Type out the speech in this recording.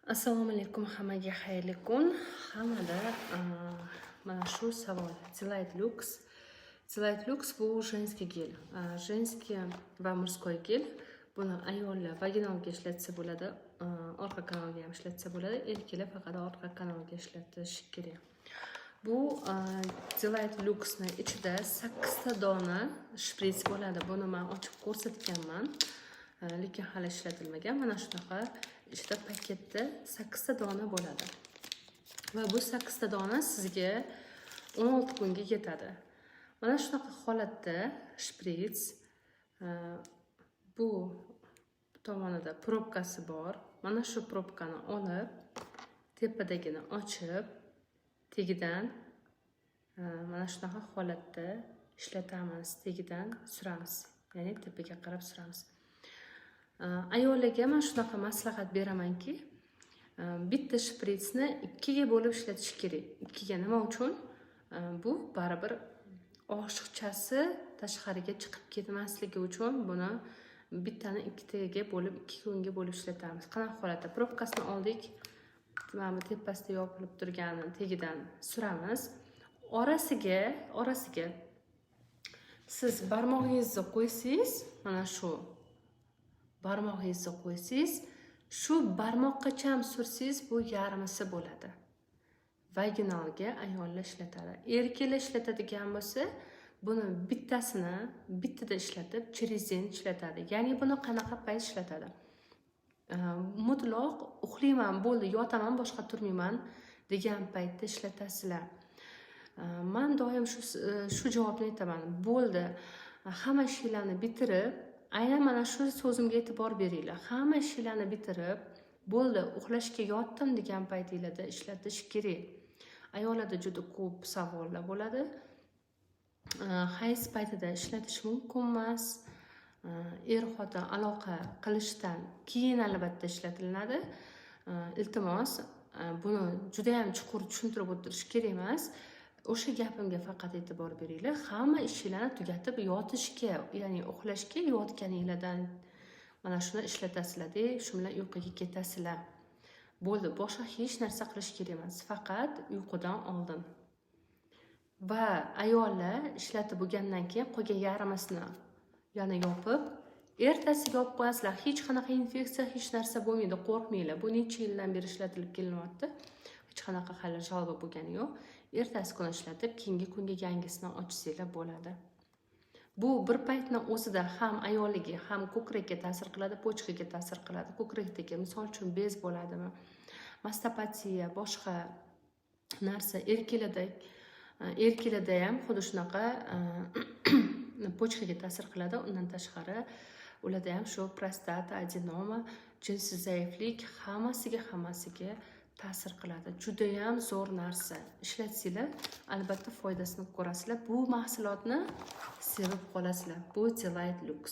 Assalomu alaykum, hammaga xayrli kun. Hammada mana shu savol. Delight Lux. Delight Lux bu женский gel. Женский va murskoy gel. Buni ayollar vaginalga ishlatsa bo'ladi, orqa kanalga ham ishlatsa bo'ladi. Erkaklar faqat orqa kanalga ishlatish kerak. Bu Delight Lux'ni ichida 8 ta dona shprits bo'ladi. Buni men ochib ko'rsatganman. Lekin hali ishlatilmagan. Mana shunaqa ichida paketda 8 ta dona bo'ladi. Va bu 8 ta dona sizga 16 kunga yetadi. Mana shunaqa holatda shprits bu tomonida probkasi bor. Mana shu probkani olib, tepadagini ochib, tagidan mana shunaqa holatda ishlatamiz. Tagidan suramiz. Ya'ni tepaga qarab suramiz. Ayollarga men shunaqa maslahat beramanki, bitta shpritsni ikkiga bo'lib ishlatish kerak. Ikkiga nima uchun? Bu baribir oshiqchasi tashqariga chiqib ketmasligi uchun buni bittani ikkitaga bo'lib, 2 kunga bo'lib ishlatamiz. Qanaqa holatda? Probkasini oldik. Mana bu tepasida yopilib turganini tagidan suramiz. Orasiga siz barmog'ingizni qo'ysangiz, mana shu barmog'ingizni qo'ysangiz, shu barmoqqacham sursangiz bu yarmisi bo'ladi. Vaginalga ayollar ishlatadi. Erkaklar ishlatadigan bo'lsa, buni bittasini bittada ishlatib, chirizen ishlatadi. Ya'ni buni qanaqa payt ishlatadi? Mutloq uxlayman, bo'ldi, yotaman, boshqa turmayman degan paytda ishlatasizlar. Men doim shu javobni aytaman. Bo'ldi, hamma ishlarni bitirib, aynan mana shu so'zimga e'tibor beringlar. Hamma ishlarni bitirib, bo'ldi, uxlashga yotdim degan paytingizda ishlatish kerak. Ayollarda juda ko'p savollar bo'ladi. Hayz paytida ishlatish mumkin emas. Er-xotin aloqa qilishdan keyin albatta ishlatiladi. Iltimos, buni juda ham chuqur tushuntirib o'tirish kerak emas. O'sha gapimga faqat e'tibor beringlar. Hamma ishlarni tugatib yotishga, ya'ni uxlashga yotganinglardan mana shuni ishlatasizlar-da, shu bilan uyquga ketasizlar. Bo'ldi, boshqa hech narsa qilish kerak emas, faqat uyqudan oldin. Va ayollar ishlatib bo'lgandan keyin qolgan yarmisini yana yopib, ertasiga olib qo'yasizlar. Hech qanaqa infeksiya, hech narsa bo'lmaydi, qo'rqmanglar. Bu necha yildan beri ishlatilib kelinyapti. Hech qanaqa hali jalba bo'lgani yo'q. Ertasi kuni ishlatib, keyingi kunga yangisini ochsanglar bo'ladi. Bu bir paytni o'zida ham ayollarga, ham ko'krakka ta'sir qiladi, pochkaga ta'sir qiladi. Ko'krakdagi, misol uchun, bez bo'ladimi, mastopatiya, boshqa narsa erkaklarda ham xuddi shunaqa pochkaga ta'sir qiladi. Undan tashqari ularda ham shu prostata, adenoma, jinsiy zaiflik hammasiga ta'sir qiladi. Juda ham zo'r narsa. Ishlatsanglar, albatta foydasini ko'rasizlar. Bu mahsulotni sevib qolasizlar. Bu Delight Lux.